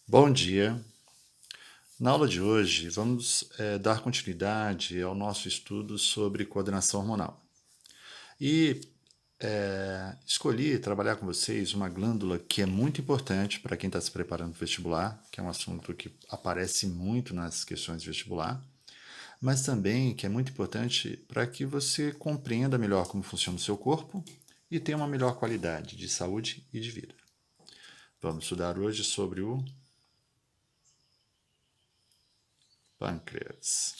Bom dia. Na aula de hoje, vamos dar continuidade ao nosso estudo sobre coordenação hormonal. E escolhi trabalhar com vocês uma glândula que é muito importante para quem está se preparando para o vestibular, que é um assunto que aparece muito nas questões de vestibular, mas também que é muito importante para que você compreenda melhor como funciona o seu corpo e tenha uma melhor qualidade de saúde e de vida. Vamos estudar hoje sobre o pâncreas.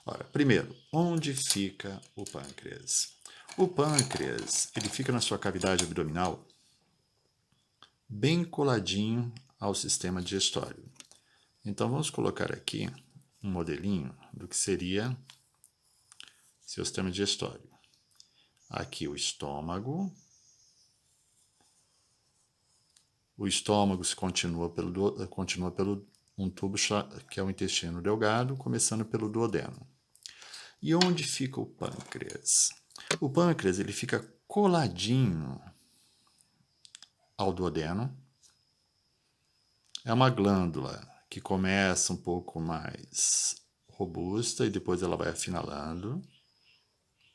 Ora, primeiro, onde fica o pâncreas? O pâncreas, ele fica na sua cavidade abdominal, bem coladinho ao sistema digestório. Então, vamos colocar aqui um modelinho do que seria seu sistema digestório. Aqui o estômago se continua pelo um tubo que é o intestino delgado, começando pelo duodeno. E onde fica o pâncreas? O pâncreas ele fica coladinho ao duodeno. É uma glândula que começa um pouco mais robusta e depois ela vai afinalando.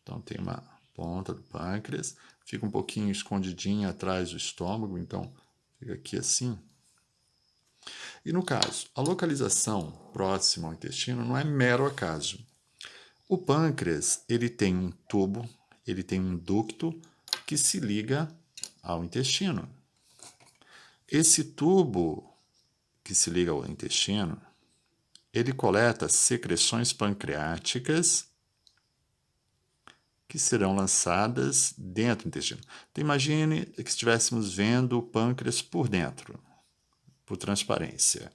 Então tem uma ponta do pâncreas, fica um pouquinho escondidinha atrás do estômago, então fica aqui assim. E no caso, a localização próxima ao intestino não é mero acaso. O pâncreas, ele tem um tubo, ele tem um ducto que se liga ao intestino. Esse tubo que se liga ao intestino, ele coleta secreções pancreáticas que serão lançadas dentro do intestino. Então imagine que estivéssemos vendo o pâncreas por dentro, por transparência.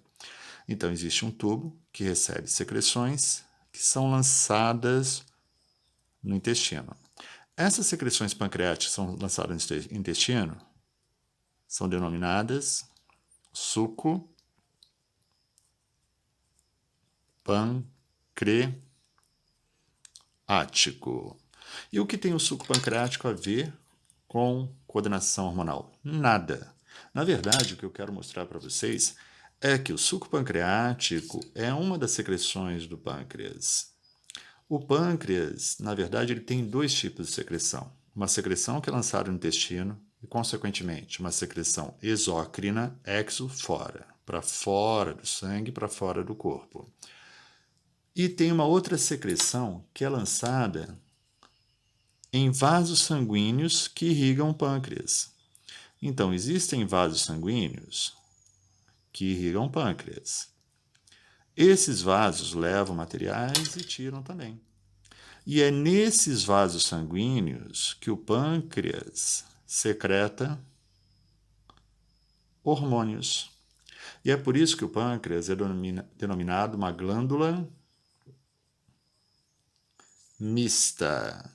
Então existe um tubo que recebe secreções que são lançadas no intestino. Essas secreções pancreáticas que são lançadas no intestino são denominadas suco pancreático. E o que tem o suco pancreático a ver com coordenação hormonal? Nada. Na verdade, o que eu quero mostrar para vocês é que o suco pancreático é uma das secreções do pâncreas. O pâncreas, na verdade, ele tem dois tipos de secreção. Uma secreção que é lançada no intestino e, consequentemente, uma secreção exócrina, exo, fora, para fora do sangue, para fora do corpo. E tem uma outra secreção que é lançada em vasos sanguíneos que irrigam o pâncreas. Então, existem vasos sanguíneos que irrigam o pâncreas. Esses vasos levam materiais e tiram também. E é nesses vasos sanguíneos que o pâncreas secreta hormônios. E é por isso que o pâncreas é denominado uma glândula mista.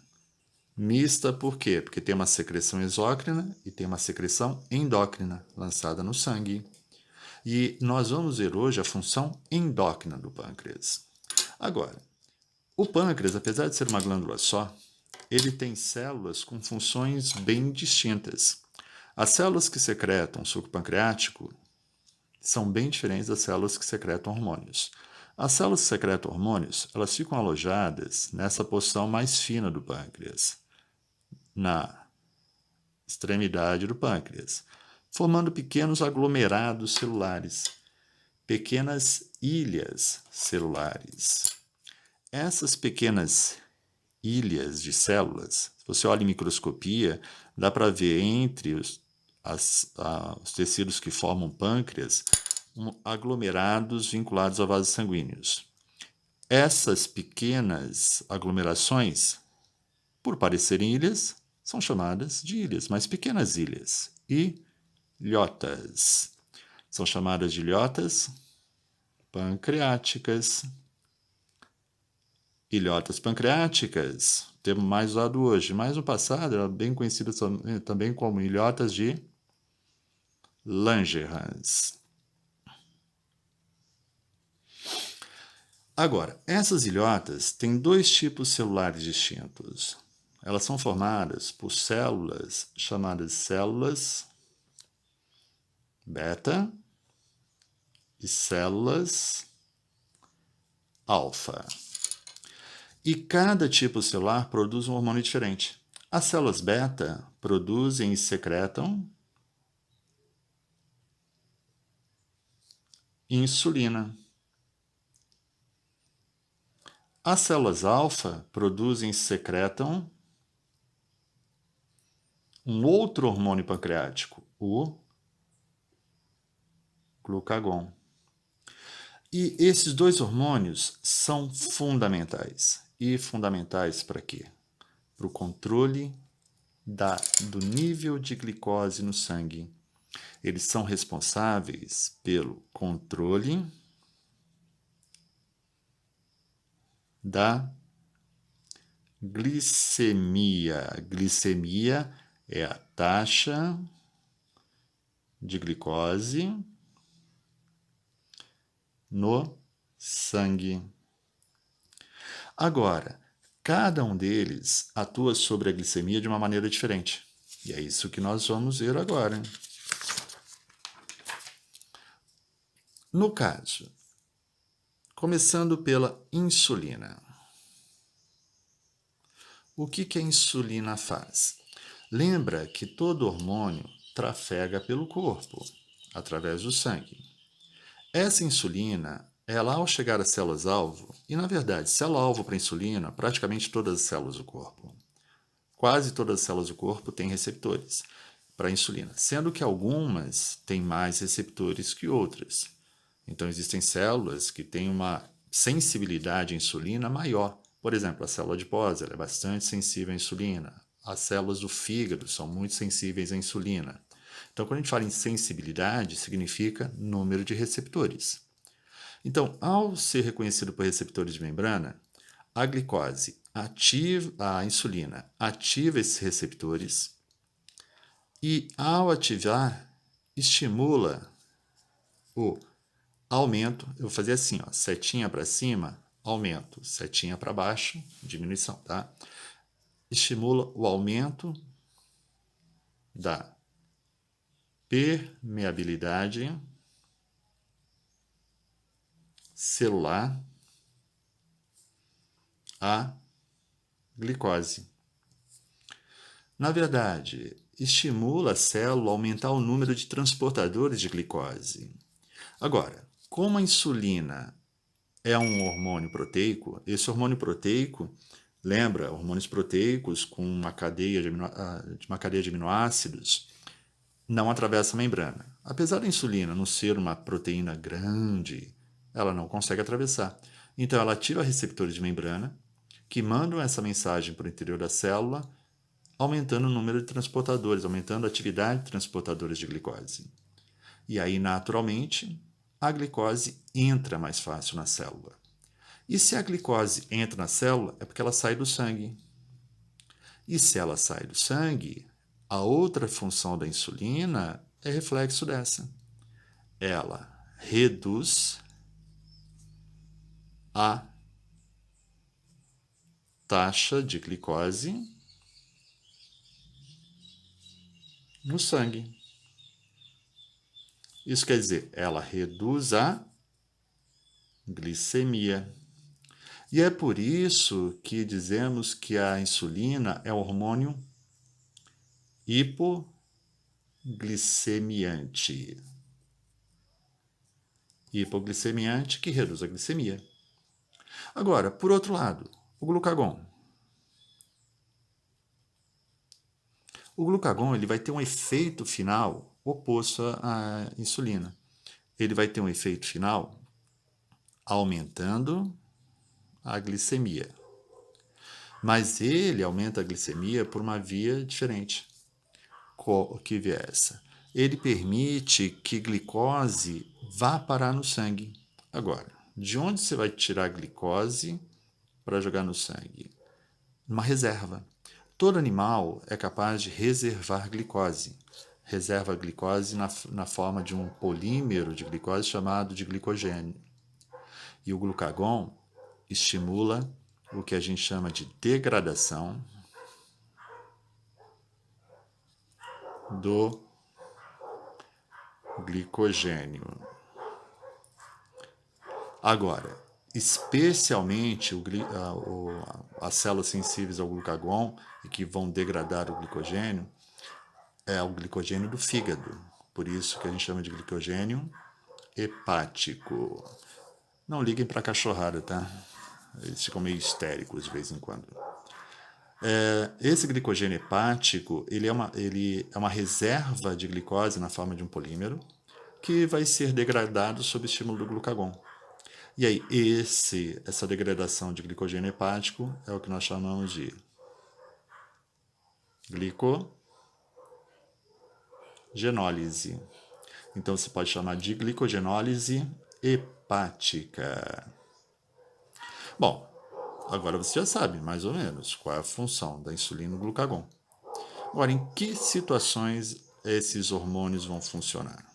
Mista por quê? Porque tem uma secreção exócrina e tem uma secreção endócrina lançada no sangue. E nós vamos ver hoje a função endócrina do pâncreas. Agora, o pâncreas, apesar de ser uma glândula só, ele tem células com funções bem distintas. As células que secretam suco pancreático são bem diferentes das células que secretam hormônios. As células que secretam hormônios, elas ficam alojadas nessa porção mais fina do pâncreas, na extremidade do pâncreas, formando pequenos aglomerados celulares, pequenas ilhas celulares. Essas pequenas ilhas de células, se você olha em microscopia, dá para ver entre os tecidos que formam pâncreas aglomerados vinculados a vasos sanguíneos. Essas pequenas aglomerações, por parecerem ilhas, são chamadas de ilhas, mas pequenas ilhas, ilhotas. São chamadas de ilhotas pancreáticas. Ilhotas pancreáticas, termo mais usado hoje, mas no passado era bem conhecida também como ilhotas de Langerhans. Agora, essas ilhotas têm dois tipos celulares distintos. Elas são formadas por células chamadas células beta e células alfa. E cada tipo celular produz um hormônio diferente. As células beta produzem e secretam insulina. As células alfa produzem e secretam um outro hormônio pancreático, o glucagon. E esses dois hormônios são fundamentais. E fundamentais para quê? Para o controle do nível de glicose no sangue. Eles são responsáveis pelo controle da glicemia. Glicemia é a taxa de glicose no sangue. Agora, cada um deles atua sobre a glicemia de uma maneira diferente. E é isso que nós vamos ver agora. No caso, começando pela insulina. O que a insulina faz? Lembra que todo hormônio trafega pelo corpo, através do sangue. Essa insulina, ela ao chegar às células-alvo, e na verdade, célula-alvo para insulina, praticamente todas as células do corpo. Quase todas as células do corpo têm receptores para insulina, sendo que algumas têm mais receptores que outras. Então, existem células que têm uma sensibilidade à insulina maior. Por exemplo, a célula adiposa ela é bastante sensível à insulina. As células do fígado são muito sensíveis à insulina. Então, quando a gente fala em sensibilidade, significa número de receptores. Então, ao ser reconhecido por receptores de membrana, a glicose ativa, a insulina ativa esses receptores e, ao ativar, estimula o aumento. Eu vou fazer assim, ó, setinha para cima, aumento, setinha para baixo, diminuição, tá? Estimula o aumento da permeabilidade celular à glicose. Na verdade, estimula a célula a aumentar o número de transportadores de glicose. Agora, como a insulina é um hormônio proteico, esse hormônio proteico, lembra, hormônios proteicos com uma cadeia de aminoácidos, não atravessa a membrana. Apesar da insulina não ser uma proteína grande, ela não consegue atravessar. Então, ela ativa receptores de membrana que mandam essa mensagem para o interior da célula, aumentando o número de transportadores, aumentando a atividade de transportadores de glicose. E aí, naturalmente, a glicose entra mais fácil na célula. E se a glicose entra na célula, é porque ela sai do sangue. E se ela sai do sangue, a outra função da insulina é reflexo dessa. Ela reduz a taxa de glicose no sangue. Isso quer dizer, ela reduz a glicemia. E é por isso que dizemos que a insulina é um hormônio hipoglicemiante. Hipoglicemiante que reduz a glicemia. Agora, por outro lado, o glucagon. O glucagon ele vai ter um efeito final oposto à insulina. Ele vai ter um efeito final aumentando a glicemia. Mas ele aumenta a glicemia por uma via diferente. Que via é essa? Ele permite que glicose vá parar no sangue. Agora, de onde você vai tirar a glicose para jogar no sangue? Uma reserva. Todo animal é capaz de reservar glicose. Reserva a glicose na forma de um polímero de glicose chamado de glicogênio. E o glucagon estimula o que a gente chama de degradação do glicogênio. Agora, especialmente as células sensíveis ao glucagon e que vão degradar o glicogênio, é o glicogênio do fígado. Por isso que a gente chama de glicogênio hepático. Não liguem para a cachorrada, tá? Eles ficam meio histéricos de vez em quando. Esse glicogênio hepático, ele é uma reserva de glicose na forma de um polímero que vai ser degradado sob estímulo do glucagon. E aí, essa degradação de glicogênio hepático é o que nós chamamos de glicogenólise. Então, você pode chamar de glicogenólise hepática. Bom, agora você já sabe, mais ou menos, qual é a função da insulina no glucagon. Agora, em que situações esses hormônios vão funcionar?